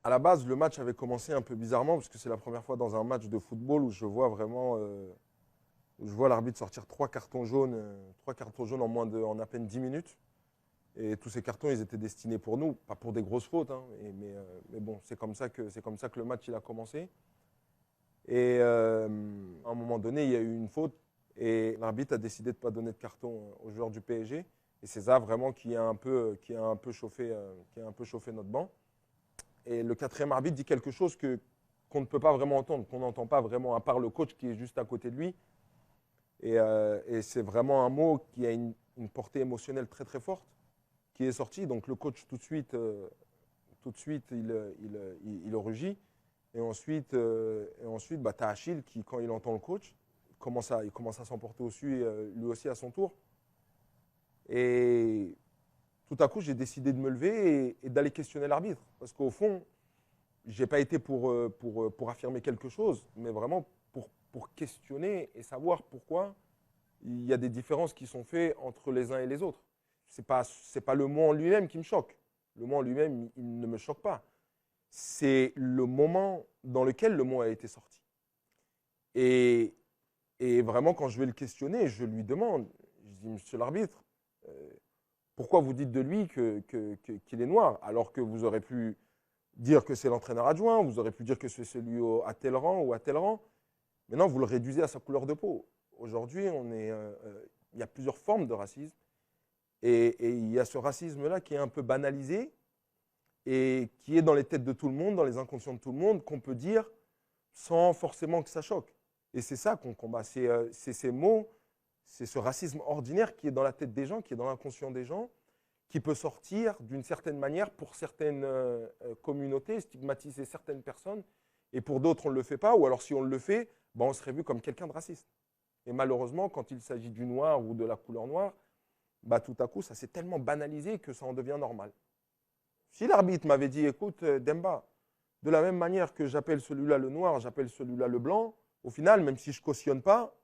À la base, le match avait commencé un peu bizarrement parce que c'est la première fois dans un match de football où je vois vraiment, où je vois l'arbitre sortir trois cartons jaunes en à peine 10 minutes. Et tous ces cartons, ils étaient destinés pour nous, pas pour des grosses fautes, hein, mais bon, c'est comme ça que le match il a commencé. Et à un moment donné, il y a eu une faute et l'arbitre a décidé de ne pas donner de carton aux joueurs du PSG. Et c'est ça vraiment qui a un peu chauffé notre banc. Et le quatrième arbitre dit quelque chose qu'on ne peut pas vraiment entendre, qu'on n'entend pas vraiment, à part le coach qui est juste à côté de lui. Et c'est vraiment un mot qui a une portée émotionnelle très très forte, qui est sorti. Donc le coach tout de suite il rugit. Et ensuite bah, tu as Achille qui, quand il entend le coach, il commence à s'emporter au-dessus, lui aussi à son tour. Et tout à coup, j'ai décidé de me lever et d'aller questionner l'arbitre. Parce qu'au fond, je n'ai pas été pour affirmer quelque chose, mais vraiment pour questionner et savoir pourquoi il y a des différences qui sont faites entre les uns et les autres. C'est pas le mot en lui-même qui me choque. Le mot en lui-même, il ne me choque pas. C'est le moment dans lequel le mot a été sorti. Et, et vraiment, quand je vais le questionner, je lui demande, je dis, monsieur l'arbitre, euh, pourquoi vous dites de lui qu'il est noir, alors que vous aurez pu dire que c'est l'entraîneur adjoint, vous aurez pu dire que c'est celui à tel rang ou à tel rang. Maintenant, vous le réduisez à sa couleur de peau. Aujourd'hui, il y a plusieurs formes de racisme. Et il y a ce racisme-là qui est un peu banalisé et qui est dans les têtes de tout le monde, dans les inconscients de tout le monde, qu'on peut dire sans forcément que ça choque. Et c'est ça qu'on combat. C'est ces mots, c'est ce racisme ordinaire qui est dans la tête des gens, qui est dans l'inconscient des gens, qui peut sortir d'une certaine manière pour certaines communautés, stigmatiser certaines personnes, et pour d'autres, on ne le fait pas, ou alors si on le fait, ben, on serait vu comme quelqu'un de raciste. Et malheureusement, quand il s'agit du noir ou de la couleur noire, bah, tout à coup, ça s'est tellement banalisé que ça en devient normal. Si l'arbitre m'avait dit, écoute, Demba, de la même manière que j'appelle celui-là le noir, j'appelle celui-là le blanc, au final, même si je ne cautionne pas,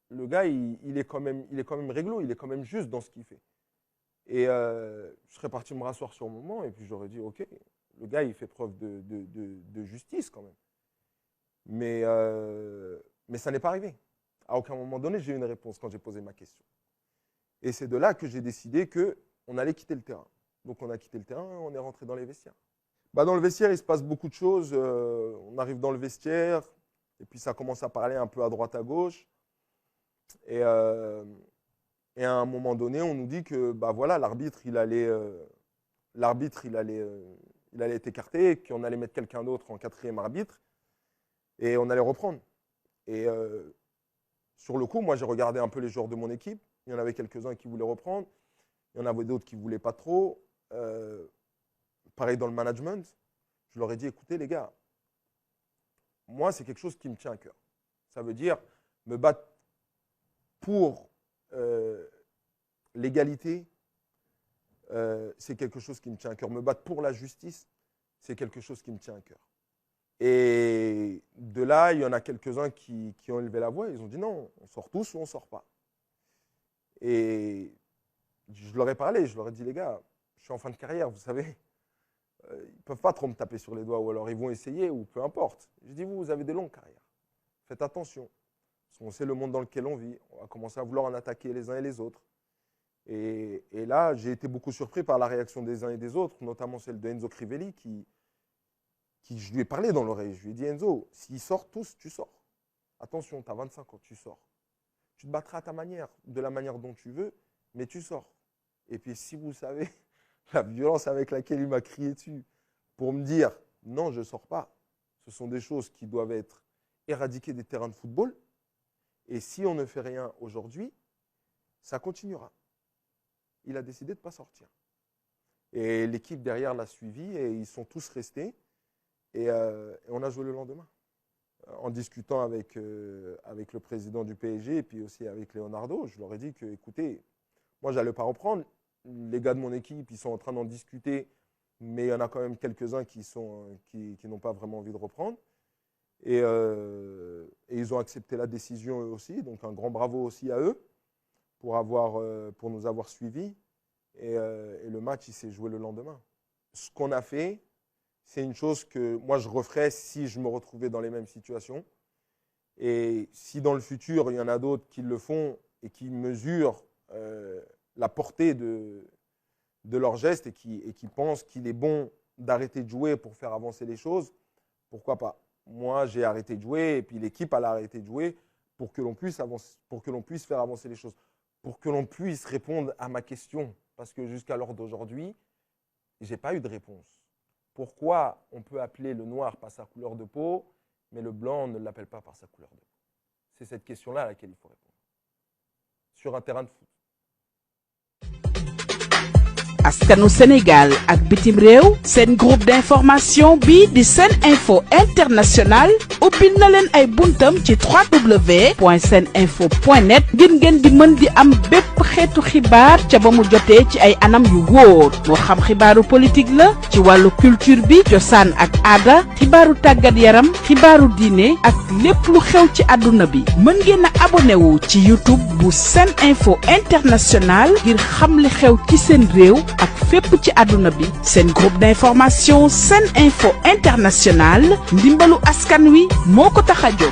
le gars, il est quand même réglo, il est quand même juste dans ce qu'il fait. Et je serais parti me rasseoir sur mon banc et puis j'aurais dit, ok, le gars, il fait preuve de justice quand même. Mais ça n'est pas arrivé. À aucun moment donné, j'ai eu une réponse quand j'ai posé ma question. Et c'est de là que j'ai décidé qu'on allait quitter le terrain. Donc on a quitté le terrain et on est rentré dans les vestiaires. Bah, dans le vestiaire, il se passe beaucoup de choses. On arrive dans le vestiaire et puis ça commence à parler un peu à droite, à gauche. Et, euh, et à un moment donné, on nous dit que bah, voilà, il allait être écarté, qu'on allait mettre quelqu'un d'autre en quatrième arbitre et on allait reprendre. Et sur le coup, moi, j'ai regardé un peu les joueurs de mon équipe. Il y en avait quelques-uns qui voulaient reprendre. Il y en avait d'autres qui ne voulaient pas trop. Pareil dans le management. Je leur ai dit, écoutez les gars, moi, c'est quelque chose qui me tient à cœur. Ça veut dire me battre pour l'égalité, c'est quelque chose qui me tient à cœur. Me battre pour la justice, c'est quelque chose qui me tient à cœur. Et de là, il y en a quelques-uns qui ont élevé la voix. Ils ont dit non, on sort tous ou on ne sort pas. Et je leur ai parlé, je leur ai dit les gars, je suis en fin de carrière, vous savez, ils ne peuvent pas trop me taper sur les doigts ou alors ils vont essayer ou peu importe. Je dis vous avez des longues carrières. Faites attention. Parce qu'on sait le monde dans lequel on vit. On va commencer à vouloir en attaquer les uns et les autres. Et là, j'ai été beaucoup surpris par la réaction des uns et des autres, notamment celle de Enzo Crivelli, je lui ai parlé dans l'oreille. Je lui ai dit, Enzo, s'ils sortent tous, tu sors. Attention, tu as 25 ans, tu sors. Tu te battras à ta manière, de la manière dont tu veux, mais tu sors. Et puis, si vous savez la violence avec laquelle il m'a crié dessus pour me dire, non, je ne sors pas, ce sont des choses qui doivent être éradiquées des terrains de football. Et si on ne fait rien aujourd'hui, ça continuera. Il a décidé de ne pas sortir. Et l'équipe derrière l'a suivi et ils sont tous restés. Et on a joué le lendemain. En discutant avec le président du PSG et puis aussi avec Leonardo, je leur ai dit que, écoutez, moi, je n'allais pas reprendre. Les gars de mon équipe, ils sont en train d'en discuter, mais il y en a quand même quelques-uns qui n'ont pas vraiment envie de reprendre. Et ils ont accepté la décision eux aussi. Donc, un grand bravo aussi à eux pour nous avoir suivis. Et le match, il s'est joué le lendemain. Ce qu'on a fait, c'est une chose que moi je referais si je me retrouvais dans les mêmes situations. Et si dans le futur, il y en a d'autres qui le font et qui mesurent la portée de leurs gestes et qui pensent qu'il est bon d'arrêter de jouer pour faire avancer les choses, pourquoi pas? Moi, j'ai arrêté de jouer et puis l'équipe a arrêté de jouer pour que l'on puisse faire avancer les choses, pour que l'on puisse répondre à ma question. Parce que jusqu'à l'heure d'aujourd'hui, je n'ai pas eu de réponse. Pourquoi on peut appeler le noir par sa couleur de peau, mais le blanc, on ne l'appelle pas par sa couleur de peau? C'est cette question-là à laquelle il faut répondre. Sur un terrain de foot. askanu Sénégal ak bitim réew seen groupe d'information bi di Sen Info International ubbil na leen ay buntam ci www.seninfo.net ngir ngeen di mën di am bépp xeetu xibaar ca ba mu jotee ci ay anam yu wóor moo xam xibaaru politique la ci wàllu culture bi cosaan ak aada xibaaru tàggat yaram xibaaru diine ak lépp lu xew ci àdduna bi mën ngeen a abonné wu ci YouTube bu Sen Info International ngir xam li xew ci seen réew ak fépp ci àdduna bi seen groupe d'information Sen Info International ndimbalu askan wi moo ko tax a jóg